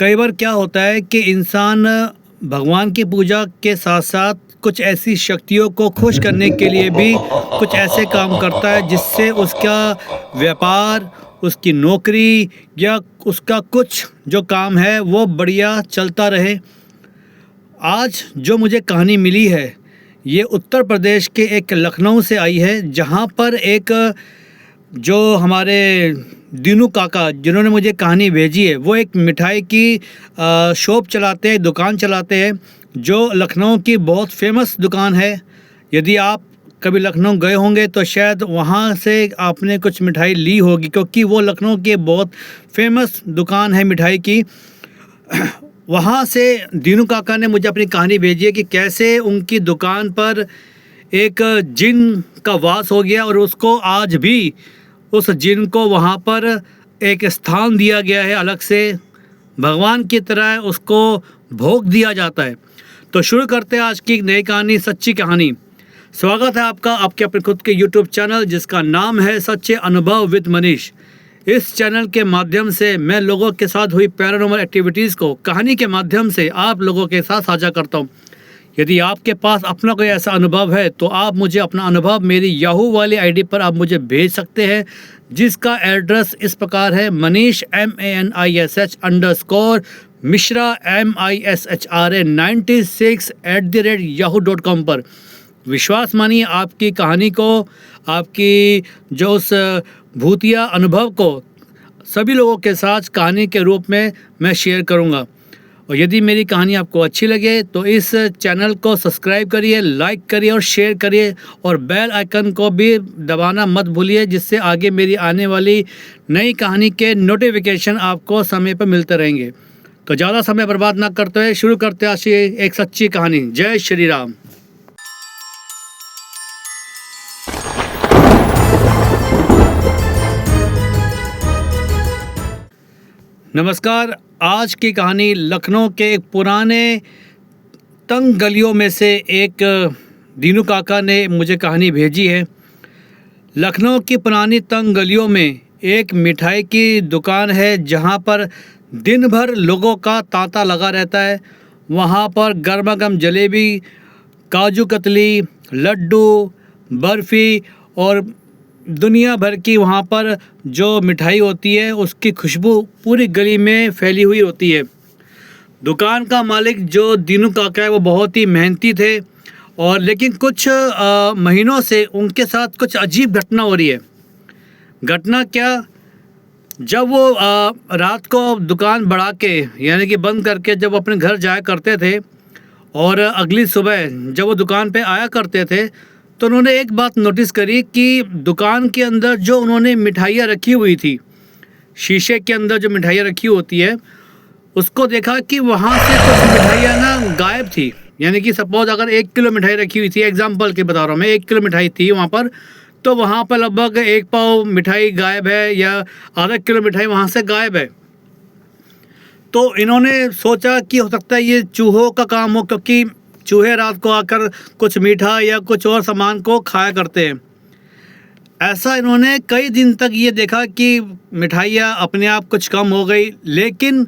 कई बार क्या होता है कि इंसान भगवान की पूजा के साथ साथ कुछ ऐसी शक्तियों को खुश करने के लिए भी कुछ ऐसे काम करता है जिससे उसका व्यापार, उसकी नौकरी या उसका कुछ जो काम है वो बढ़िया चलता रहे। आज जो मुझे कहानी मिली है ये उत्तर प्रदेश के एक लखनऊ से आई है, जहाँ पर एक जो हमारे दीनू काका जिन्होंने मुझे कहानी भेजी है वो एक मिठाई की शॉप चलाते हैं, दुकान चलाते हैं, जो लखनऊ की बहुत फेमस दुकान है। यदि आप कभी लखनऊ गए होंगे तो शायद वहाँ से आपने कुछ मिठाई ली होगी, क्योंकि वो लखनऊ की बहुत फेमस दुकान है मिठाई की। वहाँ से दीनू काका ने मुझे अपनी कहानी भेजी है कि कैसे उनकी दुकान पर एक जिन का वास हो गया और उसको आज भी उस जिन को वहाँ पर एक स्थान दिया गया है, अलग से भगवान की तरह उसको भोग दिया जाता है। तो शुरू करते हैं आज की एक नई कहानी, सच्ची कहानी। स्वागत है आपका आपके अपने खुद के YouTube चैनल जिसका नाम है सच्चे अनुभव विद मनीष। इस चैनल के माध्यम से मैं लोगों के साथ हुई पैरानॉर्मल एक्टिविटीज़ को कहानी के माध्यम से आप लोगों के साथ साझा करता हूँ। यदि आपके पास अपना कोई ऐसा अनुभव है तो आप मुझे अपना अनुभव मेरी याहू वाली आईडी पर आप मुझे भेज सकते हैं, जिसका एड्रेस इस प्रकार है मनीष MANISH_Mishra MISHRA 96@yahoo.com पर। विश्वास मानिए आपकी कहानी को, आपकी जो उस भूतिया अनुभव को सभी लोगों के साथ कहानी के रूप में मैं शेयर करूंगा। और यदि मेरी कहानी आपको अच्छी लगे तो इस चैनल को सब्सक्राइब करिए, लाइक करिए और शेयर करिए, और बेल आइकन को भी दबाना मत भूलिए, जिससे आगे मेरी आने वाली नई कहानी के नोटिफिकेशन आपको समय पर मिलते रहेंगे। तो ज़्यादा समय बर्बाद ना करते हुए शुरू करते हैं आज एक सच्ची कहानी। जय श्री राम। नमस्कार। आज की कहानी लखनऊ के एक पुराने तंग गलियों में से एक दीनू काका ने मुझे कहानी भेजी है। लखनऊ की पुरानी तंग गलियों में एक मिठाई की दुकान है, जहां पर दिन भर लोगों का तांता लगा रहता है। वहां पर गर्मा गर्म जलेबी, काजू कतली, लड्डू, बर्फ़ी और दुनिया भर की वहाँ पर जो मिठाई होती है उसकी खुशबू पूरी गली में फैली हुई होती है। दुकान का मालिक जो दीनू काका है वो बहुत ही मेहनती थे, और लेकिन कुछ महीनों से उनके साथ कुछ अजीब घटना हो रही है। घटना क्या? जब वो रात को दुकान बढ़ा के यानी कि बंद करके जब अपने घर जाया करते थे और अगली सुबह जब वो दुकान पे आया करते थे, तो उन्होंने एक बात नोटिस करी कि दुकान के अंदर जो उन्होंने मिठाइयाँ रखी हुई थी, शीशे के अंदर जो मिठाइयाँ रखी होती है, उसको देखा कि वहाँ से कुछ मिठाइयाँ ना गायब थी। यानी कि सपोज अगर 1 किलो मिठाई रखी हुई थी, एग्जांपल के बता रहा हूँ मैं, 1 किलो मिठाई थी वहाँ पर, तो वहाँ पर लगभग 1 पाव मिठाई गायब है या आधा किलो मिठाई वहाँ से गायब है। तो इन्होंने सोचा कि हो सकता है ये चूहों का काम हो, क्योंकि चूहे रात को आकर कुछ मीठा या कुछ और सामान को खाया करते हैं। ऐसा इन्होंने कई दिन तक ये देखा कि मिठाइयाँ अपने आप कुछ कम हो गई, लेकिन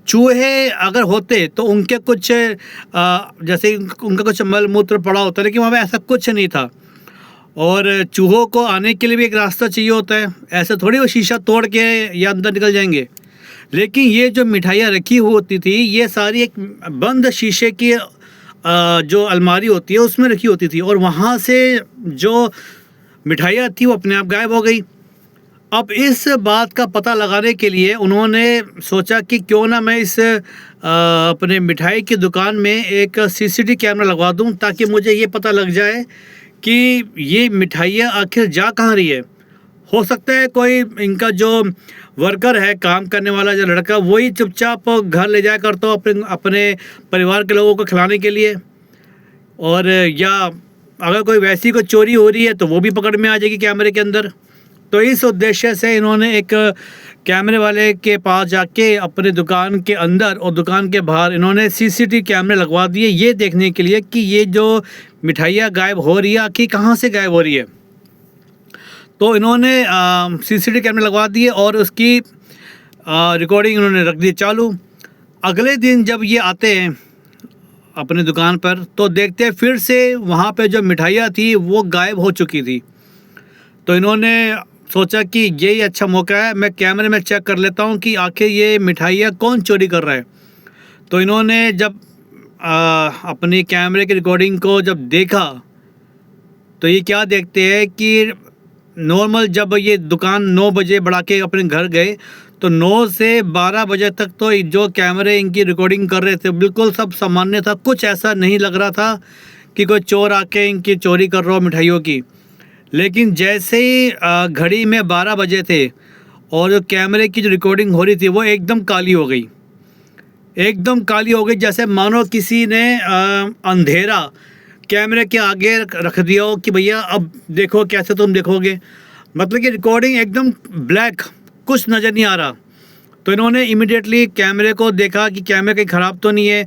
चूहे अगर होते तो उनके कुछ जैसे उनका कुछ मल मूत्र पड़ा होता, लेकिन वहाँ पे ऐसा कुछ नहीं था। और चूहों को आने के लिए भी एक रास्ता चाहिए होता है, ऐसे थोड़ी वो शीशा तोड़ के या अंदर निकल जाएंगे। लेकिन ये जो मिठाइयाँ रखी होती थी ये सारी एक बंद शीशे की जो अलमारी होती है उसमें रखी होती थी, और वहाँ से जो मिठाइयाँ थी वो अपने आप गायब हो गई। अब इस बात का पता लगाने के लिए उन्होंने सोचा कि क्यों ना मैं इस अपने मिठाई की दुकान में एक CCTV कैमरा लगवा दूं, ताकि मुझे ये पता लग जाए कि ये मिठाइयाँ आखिर जा कहाँ रही है। हो सकता है कोई इनका जो वर्कर है, काम करने वाला जो लड़का, वही चुपचाप घर ले जाया करता हो अपने परिवार के लोगों को खिलाने के लिए, और या अगर कोई वैसी कोई चोरी हो रही है तो वो भी पकड़ में आ जाएगी कैमरे के अंदर। तो इस उद्देश्य से इन्होंने एक कैमरे वाले के पास जाके अपने दुकान के अंदर और दुकान के बाहर इन्होंने CCTV कैमरे लगवा दिए, ये देखने के लिए कि ये जो मिठाइयाँ गायब हो रही है आखिर कहाँ से गायब हो रही है। तो इन्होंने CCTV कैमरे लगवा दिए और उसकी रिकॉर्डिंग इन्होंने रख दी चालू। अगले दिन जब ये आते हैं अपनी दुकान पर तो देखते हैं फिर से वहाँ पे जो मिठाइयाँ थी वो गायब हो चुकी थी। तो इन्होंने सोचा कि यही अच्छा मौका है, मैं कैमरे में चेक कर लेता हूँ कि आखिर ये मिठाइयाँ कौन चोरी कर रहा है। तो इन्होंने जब अपनी कैमरे की रिकॉर्डिंग को जब देखा तो ये क्या देखते हैं कि नॉर्मल जब ये दुकान 9 बजे बढ़ा के अपने घर गए तो 9 से 12 बजे तक तो जो कैमरे इनकी रिकॉर्डिंग कर रहे थे बिल्कुल सब सामान्य था, कुछ ऐसा नहीं लग रहा था कि कोई चोर आके इनकी चोरी कर रहा हो मिठाइयों की। लेकिन जैसे ही घड़ी में 12 बजे थे और जो कैमरे की जो रिकॉर्डिंग हो रही थी वो एकदम काली हो गई, एकदम काली हो गई, जैसे मानो किसी ने अंधेरा कैमरे के आगे रख दिया हो कि भैया अब देखो कैसे तुम देखोगे। मतलब कि रिकॉर्डिंग एकदम ब्लैक, कुछ नज़र नहीं आ रहा। तो इन्होंने इमीडिएटली कैमरे को देखा कि कैमरे कहीं ख़राब तो नहीं है।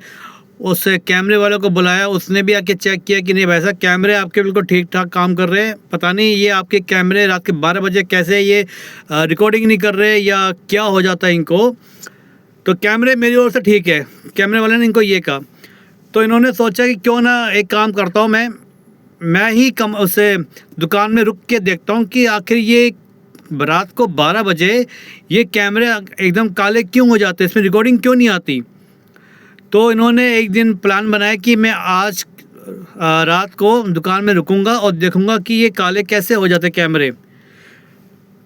उस कैमरे वाले को बुलाया, उसने भी आके चेक किया कि नहीं भाई साहब कैमरे आपके बिल्कुल ठीक ठाक काम कर रहे हैं, पता नहीं ये आपके कैमरे रात के 12 बजे कैसे ये रिकॉर्डिंग नहीं कर रहे या क्या हो जाता है इनको। तो कैमरे मेरी ओर से ठीक है, कैमरे वाले ने इनको ये कहा। तो इन्होंने सोचा कि क्यों ना एक काम करता हूँ, मैं ही उसे दुकान में रुक के देखता हूँ कि आखिर ये रात को 12 बजे ये कैमरे एकदम काले क्यों हो जाते हैं, इसमें रिकॉर्डिंग क्यों नहीं आती। तो इन्होंने एक दिन प्लान बनाया कि मैं आज रात को दुकान में रुकूंगा और देखूंगा कि ये काले कैसे हो जाते कैमरे।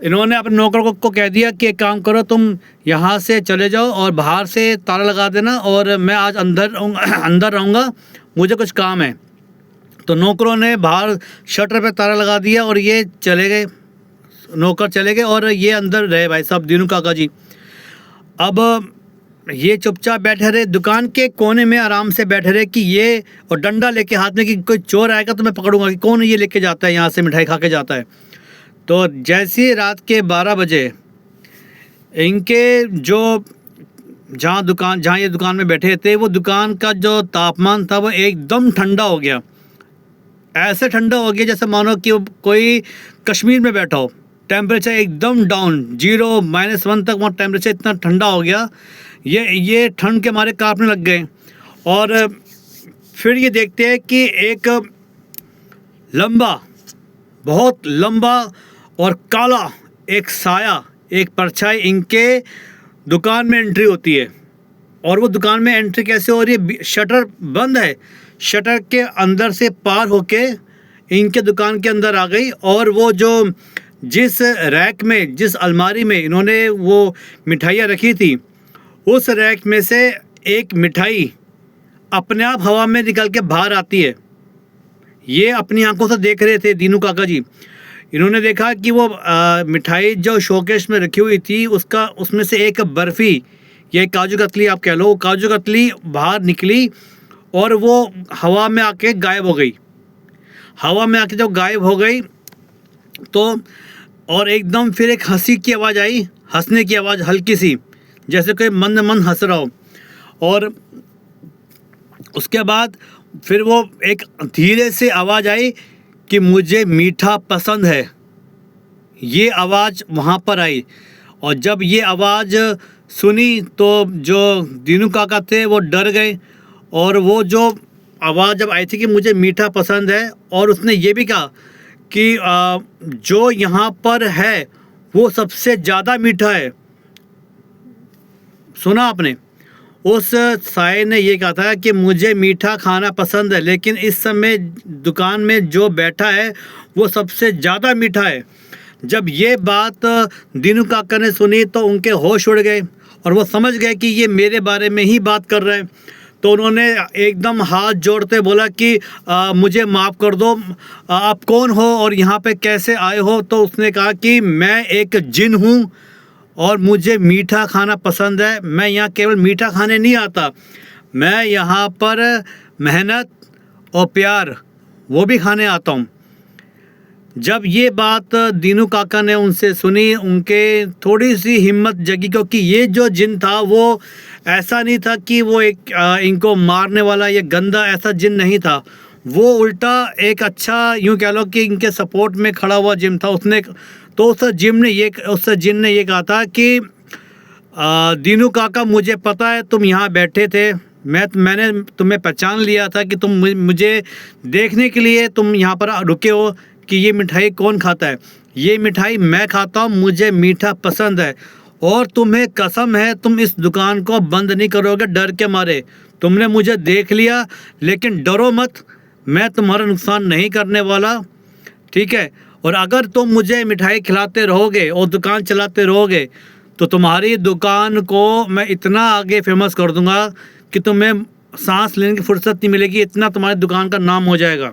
इन्होंने अपने नौकर को कह दिया कि एक काम करो, तुम यहाँ से चले जाओ और बाहर से ताला लगा देना और मैं आज अंदर रहूँगा, मुझे कुछ काम है। तो नौकरों ने बाहर शटर पे ताला लगा दिया और ये चले गए, नौकर चले गए और ये अंदर रहे भाई साहब दीनू काका जी। अब ये चुपचाप बैठे रहे दुकान के कोने में, आराम से बैठे रहे कि ये, और डंडा लेके हाथ में कि कोई चोर आएगा तो मैं पकड़ूंगा कि कौन ये लेके जाता है यहाँ से मिठाई खा के जाता है। तो जैसे ही रात के 12 बजे इनके जो जहाँ ये दुकान में बैठे थे वो दुकान का जो तापमान था वो एकदम ठंडा हो गया। ऐसे ठंडा हो गया जैसे मानो कि कोई कश्मीर में बैठा हो। टेम्परेचर एकदम डाउन, 0 -1 तक वहाँ टेम्परेचर इतना ठंडा हो गया, ये ठंड के मारे कांपने लग गए। और फिर ये देखते हैं कि एक लंबा, बहुत लंबा और काला एक साया, एक परछाई इनके दुकान में एंट्री होती है। और वो दुकान में एंट्री कैसे हो रही है, शटर बंद है, शटर के अंदर से पार होके इनके दुकान के अंदर आ गई। और वो जो जिस रैक में, जिस अलमारी में इन्होंने वो मिठाइयाँ रखी थी, उस रैक में से एक मिठाई अपने आप हवा में निकल के बाहर आती है। ये अपनी आंखों से देख रहे थे दीनू काका जी। इन्होंने देखा कि वो मिठाई जो शोकेस में रखी हुई थी उसमें से एक बर्फ़ी, ये काजू कतली आप कह लो, काजू कतली बाहर निकली और वो हवा में आके गायब हो गई। हवा में आके जब गायब हो गई तो और एकदम फिर एक हंसी की आवाज़ आई, हंसने की आवाज़ हल्की सी, जैसे कोई मंद मंद हंस रहा हो। और उसके बाद फिर वो एक धीरे से आवाज़ आई कि मुझे मीठा पसंद है। ये आवाज़ वहाँ पर आई और जब ये आवाज़ सुनी तो जो दीनू काका थे वो डर गए। और वो जो आवाज़ जब आई थी कि मुझे मीठा पसंद है, और उसने ये भी कहा कि जो यहाँ पर है वो सबसे ज़्यादा मीठा है। सुना आपने, उस साये ने ये कहा था कि मुझे मीठा खाना पसंद है, लेकिन इस समय दुकान में जो बैठा है वो सबसे ज़्यादा मीठा है। जब ये बात दीनू काका ने सुनी तो उनके होश उड़ गए और वो समझ गए कि ये मेरे बारे में ही बात कर रहे हैं। तो उन्होंने एकदम हाथ जोड़ते बोला कि मुझे माफ़ कर दो, आप कौन हो और यहाँ पे कैसे आए हो। तो उसने कहा कि मैं एक जिन हूँ और मुझे मीठा खाना पसंद है। मैं यहाँ केवल मीठा खाने नहीं आता, मैं यहाँ पर मेहनत और प्यार वो भी खाने आता हूँ। जब ये बात दीनू काका ने उनसे सुनी, उनके थोड़ी सी हिम्मत जगी, क्योंकि ये जो जिन था वो ऐसा नहीं था कि वो एक इनको मारने वाला या गंदा ऐसा जिन नहीं था। वो उल्टा एक अच्छा, यूँ कह लो कि इनके सपोर्ट में खड़ा हुआ जिन था। उस जिन ने ये कहा था कि दीनू काका, मुझे पता है तुम यहाँ बैठे थे। मैंने तुम्हें पहचान लिया था कि तुम मुझे देखने के लिए तुम यहाँ पर रुके हो कि ये मिठाई कौन खाता है। ये मिठाई मैं खाता हूँ, मुझे मीठा पसंद है और तुम्हें कसम है तुम इस दुकान को बंद नहीं करोगे डर के मारे। तुमने मुझे देख लिया, लेकिन डरो मत, मैं तुम्हारा नुकसान नहीं करने वाला, ठीक है। और अगर तुम मुझे मिठाई खिलाते रहोगे और दुकान चलाते रहोगे तो तुम्हारी दुकान को मैं इतना आगे फेमस कर दूंगा कि तुम्हें सांस लेने की फुर्सत नहीं मिलेगी, इतना तुम्हारी दुकान का नाम हो जाएगा।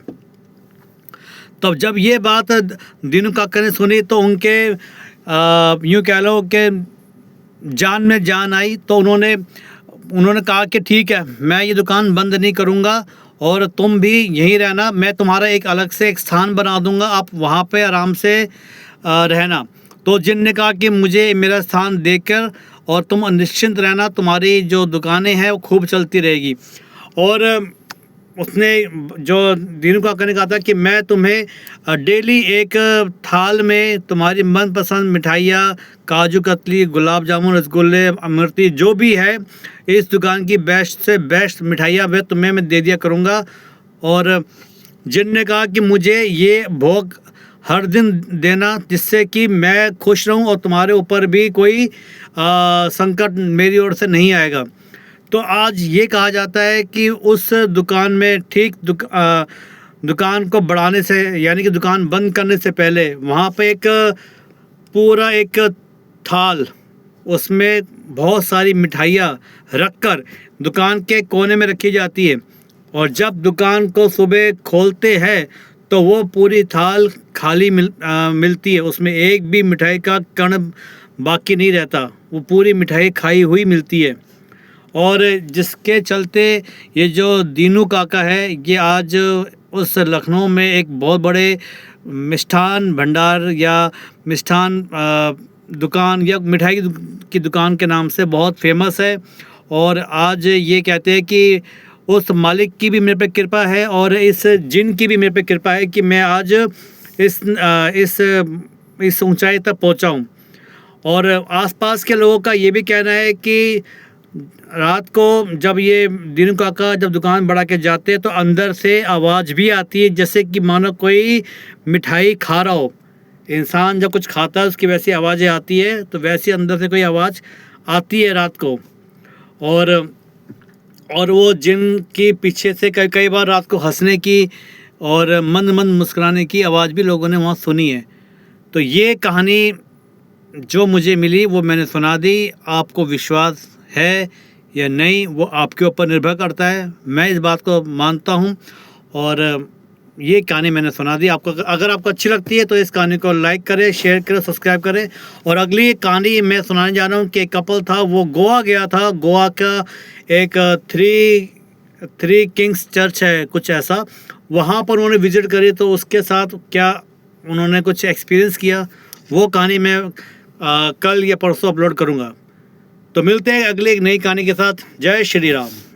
तब जब ये बात दीनू काका ने सुनी तो उनके यूँ कह लो कि जान में जान आई। तो उन्होंने कहा कि ठीक है, मैं ये दुकान बंद नहीं करूँगा और तुम भी यहीं रहना, मैं तुम्हारा एक अलग से एक स्थान बना दूँगा, आप वहाँ पे आराम से रहना। तो जिन ने कहा कि मुझे मेरा स्थान देखकर और तुम निश्चिंत रहना, तुम्हारी जो दुकानें हैं वो खूब चलती रहेगी। और उसने जो दीनू काका ने कहा था कि मैं तुम्हें डेली एक थाल में तुम्हारी मनपसंद मिठाइयाँ, काजू कतली, गुलाब जामुन, रसगुल्ले, अमरती, जो भी है इस दुकान की बेस्ट से बेस्ट मिठाइयाँ वे तुम्हें मैं दे दिया करूँगा। और जिन ने कहा कि मुझे ये भोग हर दिन देना जिससे कि मैं खुश रहूं और तुम्हारे ऊपर भी कोई संकट मेरी ओर से नहीं आएगा। तो आज ये कहा जाता है कि उस दुकान में ठीक दुकान को बढ़ाने से, यानी कि दुकान बंद करने से पहले वहाँ पे एक पूरा एक थाल, उसमें बहुत सारी मिठाइयाँ रखकर दुकान के कोने में रखी जाती है। और जब दुकान को सुबह खोलते हैं तो वो पूरी थाल खाली मिलती है, उसमें एक भी मिठाई का कण बाकी नहीं रहता, वो पूरी मिठाई खाई हुई मिलती है। और जिसके चलते ये जो दीनू काका है, ये आज उस लखनऊ में एक बहुत बड़े मिष्ठान भंडार या मिष्ठान दुकान या मिठाई की दुकान के नाम से बहुत फेमस है। और आज ये कहते हैं कि उस मालिक की भी मेरे पे कृपा है और इस जिन की भी मेरे पे कृपा है कि मैं आज इस ऊंचाई तक पहुंचा हूं। और आसपास के लोगों का ये भी कहना है कि रात को जब ये दीनू काका जब दुकान बढ़ा के जाते हैं तो अंदर से आवाज़ भी आती है, जैसे कि मानो कोई मिठाई खा रहा हो। इंसान जब कुछ खाता है उसकी वैसी आवाज़ें आती है, तो वैसी अंदर से कोई आवाज़ आती है रात को। और वो जिन के पीछे से कई बार रात को हंसने की और मंद मंद मुस्कुराने की आवाज़ भी लोगों ने वहाँ सुनी है। तो ये कहानी जो मुझे मिली वो मैंने सुना दी। आपको विश्वास है या नहीं वो आपके ऊपर निर्भर करता है, मैं इस बात को मानता हूँ और ये कहानी मैंने सुना दी। आपको अगर आपको अच्छी लगती है तो इस कहानी को लाइक करें, शेयर करें, सब्सक्राइब करें। और अगली कहानी मैं सुनाने जा रहा हूँ कि एक कपल था, वो गोवा गया था। गोवा का एक थ्री किंग्स चर्च है कुछ ऐसा, वहाँ पर उन्होंने विज़िट करी, तो उसके साथ क्या उन्होंने कुछ एक्सपीरियंस किया वो कहानी मैं कल या परसों अपलोड करूँगा। तो मिलते हैं अगली एक नई कहानी के साथ। जय श्री राम।